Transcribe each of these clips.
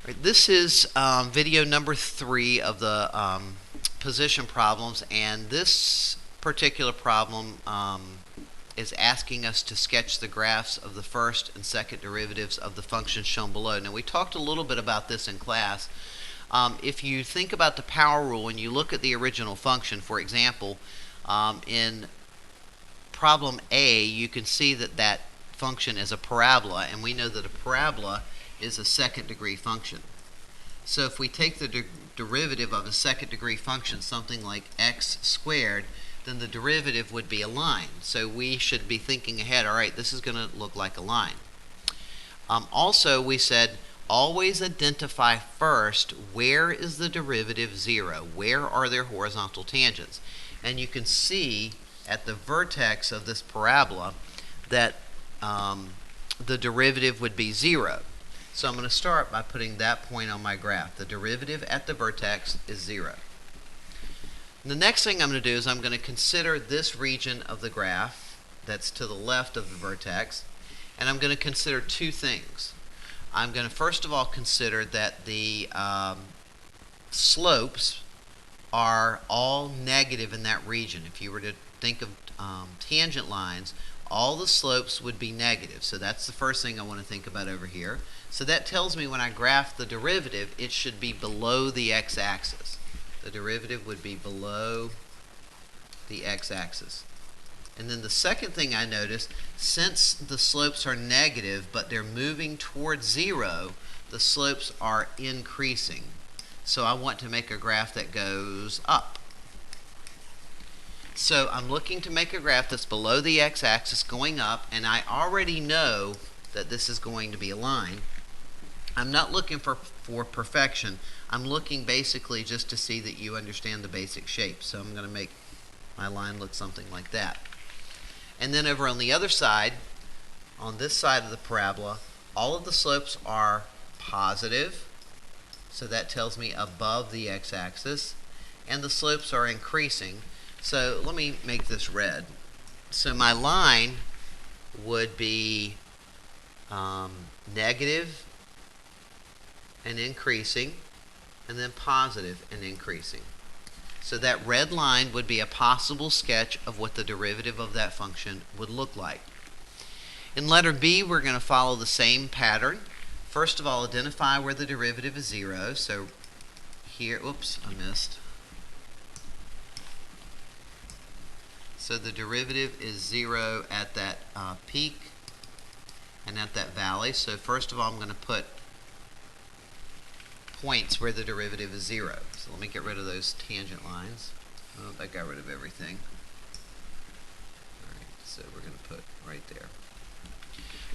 Right, this is video number 3 of the position problems, and this particular problem is asking us to sketch the graphs of the first and second derivatives of the functions shown below. Now, we talked a little bit about this in class. If you think about the power rule and you look at the original function, for example, in problem A, you can see that that function is a parabola, and we know that a parabola is a second degree function. So if we take the derivative of a second degree function, something like x squared, then the derivative would be a line. So we should be thinking ahead, all right, this is going to look like a line. Also, we said always identify first where is the derivative 0, where are there horizontal tangents. And you can see at the vertex of this parabola that the derivative would be 0. So I'm going to start by putting that point on my graph. The derivative at the vertex is 0. The next thing I'm going to do is I'm going to consider this region of the graph that's to the left of the vertex, and I'm going to consider two things. I'm going to first of all consider that the slopes are all negative in that region. If you were to think of tangent lines, all the slopes would be negative. So that's the first thing I want to think about over here. So that tells me when I graph the derivative, it should be below the x-axis. The derivative would be below the x-axis. And then the second thing I notice, since the slopes are negative but they're moving towards 0, the slopes are increasing. So I want to make a graph that goes up. So I'm looking to make a graph that's below the x-axis going up, and I already know that this is going to be a line. I'm not looking for perfection. I'm looking basically just to see that you understand the basic shape. So I'm going to make my line look something like that. And then over on the other side, on this side of the parabola, all of the slopes are positive. So that tells me above the x-axis. And the slopes are increasing. So let me make this red. So my line would be negative and increasing, and then positive and increasing. So that red line would be a possible sketch of what the derivative of that function would look like. In letter B, we're going to follow the same pattern. First of all, identify where the derivative is 0. So here, oops, I missed. So the derivative is 0 at that peak and at that valley. So first of all, I'm going to put points where the derivative is 0. So let me get rid of those tangent lines. Oh, I got rid of everything. Alright, so we're going to put right there.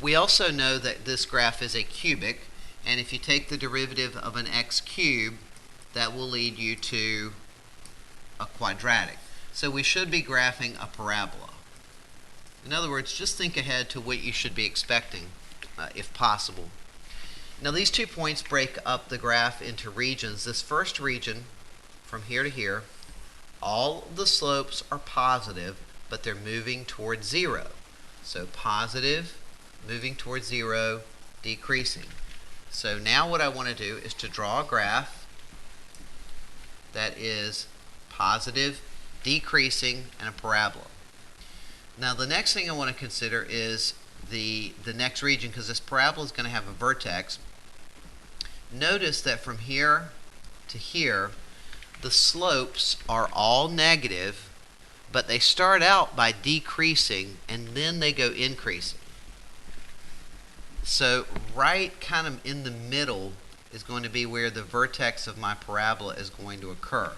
We also know that this graph is a cubic, and if you take the derivative of an x cubed, that will lead you to a quadratic. So we should be graphing a parabola. In other words, just think ahead to what you should be expecting, if possible. Now these 2 points break up the graph into regions. This first region, from here to here, all the slopes are positive, but they're moving towards 0. So positive, moving towards 0, decreasing. So now what I want to do is to draw a graph that is positive, decreasing, and a parabola. Now the next thing I want to consider is the next region, because this parabola is going to have a vertex. Notice that from here to here, the slopes are all negative, but they start out by decreasing and then they go increasing. So right kind of in the middle is going to be where the vertex of my parabola is going to occur.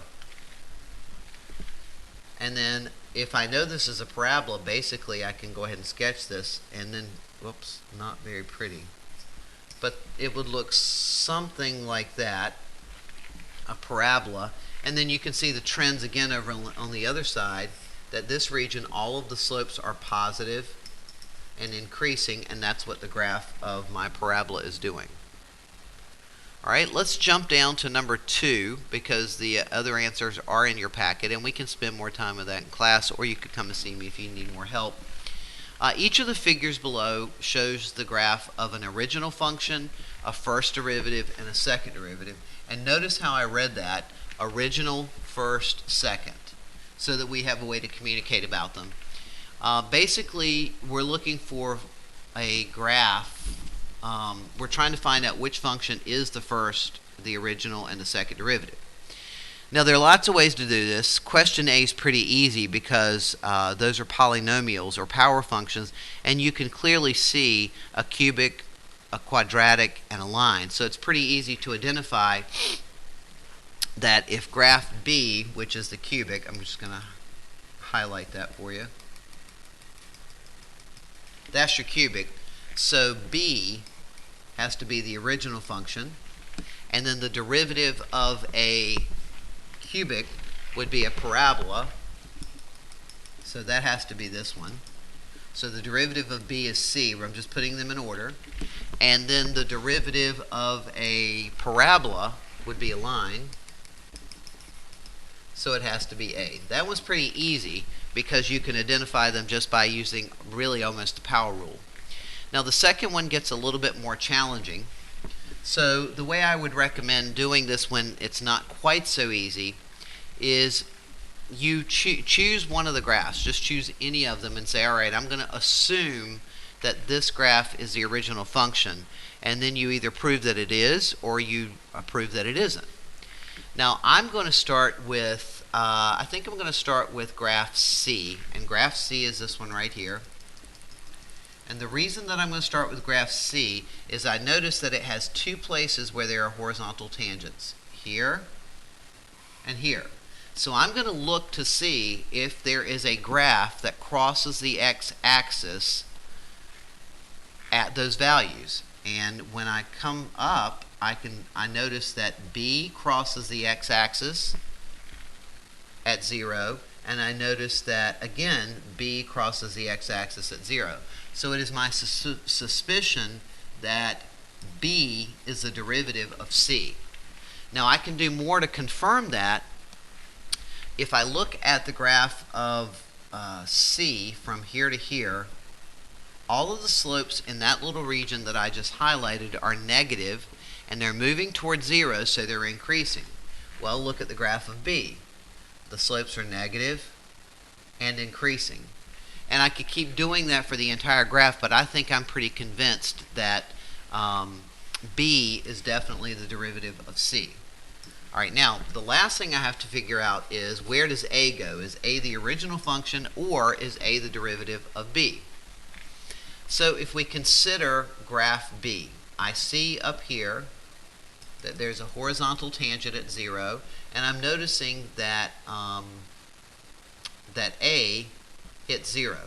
And then if I know this is a parabola, basically I can go ahead and sketch this, and then, whoops, not very pretty. But it would look something like that, a parabola. And then you can see the trends again over on the other side, that this region, all of the slopes are positive and increasing, and that's what the graph of my parabola is doing. All right, let's jump down to number 2, because the other answers are in your packet, and we can spend more time with that in class, or you could come and see me if you need more help. Each of the figures below shows the graph of an original function, a first derivative, and a second derivative. And notice how I read that, original, first, second, so that we have a way to communicate about them. Basically, we're looking for a graph. We're trying to find out which function is the first, the original, and the second derivative. Now, there are lots of ways to do this. Question A is pretty easy because those are polynomials or power functions, and you can clearly see a cubic, a quadratic, and a line. So it's pretty easy to identify that if graph B, which is the cubic, I'm just going to highlight that for you. That's your cubic. So B has to be the original function, and then the derivative of a cubic would be a parabola, so that has to be this one. So the derivative of B is C, where I'm just putting them in order, and then the derivative of a parabola would be a line, so it has to be A. That one's pretty easy because you can identify them just by using really almost the power rule. Now the second one gets a little bit more challenging. So the way I would recommend doing this when it's not quite so easy is you choose one of the graphs. Just choose any of them and say, all right, I'm going to assume that this graph is the original function. And then you either prove that it is or you prove that it isn't. Now I'm going to start with, I think I'm going to start with graph C. And graph C is this one right here. And the reason that I'm going to start with graph C is I notice that it has two places where there are horizontal tangents, here and here. So I'm going to look to see if there is a graph that crosses the x-axis at those values. And when I come up, I notice that B crosses the x-axis at 0, and I notice that again B crosses the x-axis at 0. So it is my suspicion that B is the derivative of C. Now I can do more to confirm that. If I look at the graph of C from here to here, all of the slopes in that little region that I just highlighted are negative, and they're moving towards 0, so they're increasing. Well, look at the graph of B. The slopes are negative and increasing. And I could keep doing that for the entire graph, but I think I'm pretty convinced that B is definitely the derivative of C. All right, now the last thing I have to figure out is, where does A go? Is A the original function, or is A the derivative of B? So if we consider graph B, I see up here that there's a horizontal tangent at 0, and I'm noticing that that A hits 0.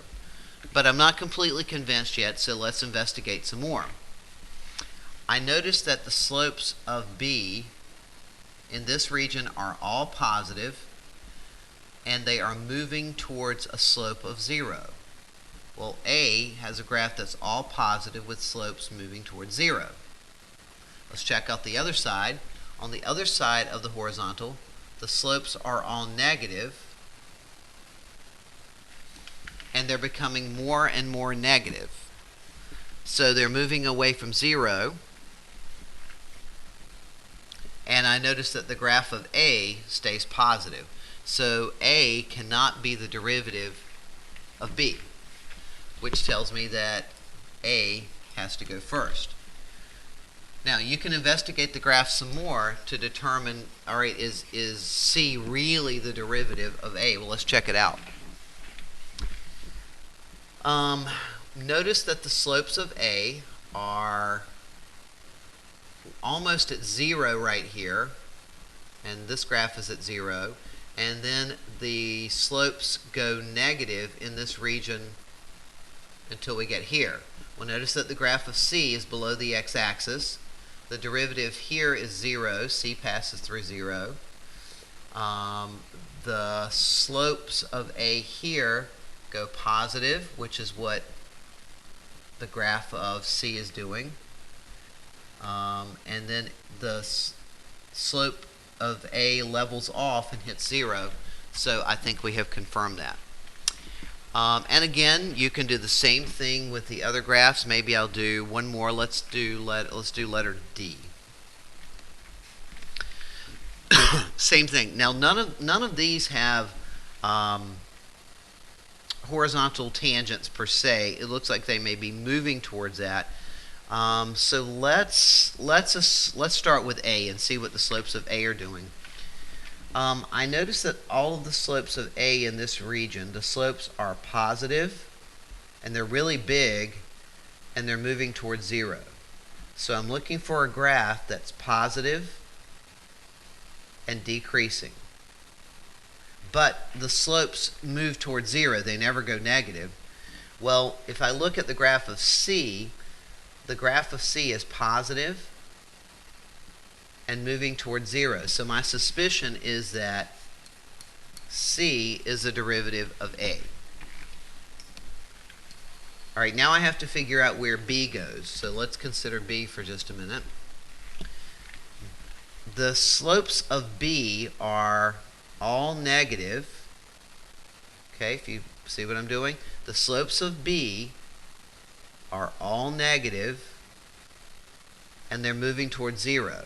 But I'm not completely convinced yet, so let's investigate some more. I notice that the slopes of B in this region are all positive, and they are moving towards a slope of 0. Well, A has a graph that's all positive with slopes moving towards 0. Let's check out the other side. On the other side of the horizontal, the slopes are all negative, and they're becoming more and more negative. So they're moving away from 0, and I notice that the graph of A stays positive. So A cannot be the derivative of B, which tells me that A has to go first. Now you can investigate the graph some more to determine, all right, is C really the derivative of A? Well, let's check it out. Notice that the slopes of A are almost at 0 right here, and this graph is at 0, and then the slopes go negative in this region until we get here. Well, notice that the graph of C is below the x-axis. The derivative here is 0. C passes through 0. The slopes of A here go positive, which is what the graph of C is doing. And then the slope of A levels off and hits 0. So I think we have confirmed that. And again, you can do the same thing with the other graphs. Maybe I'll do one more. Let's do letter D. Same thing. Now none of these have horizontal tangents per se. It looks like they may be moving towards that. So let's start with A and see what the slopes of A are doing. I notice that all of the slopes of A in this region, the slopes are positive, and they're really big, and they're moving towards 0. So I'm looking for a graph that's positive and decreasing. But the slopes move towards 0. They never go negative. Well, if I look at the graph of C, the graph of C is positive and moving towards 0. So my suspicion is that C is a derivative of A. All right, now I have to figure out where B goes. So let's consider B for just a minute. The slopes of B are all negative. Okay, if you see what I'm doing, the slopes of B are all negative, and they're moving towards 0.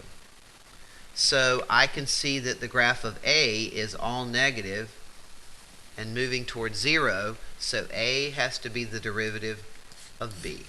So I can see that the graph of A is all negative and moving towards 0, so A has to be the derivative of B.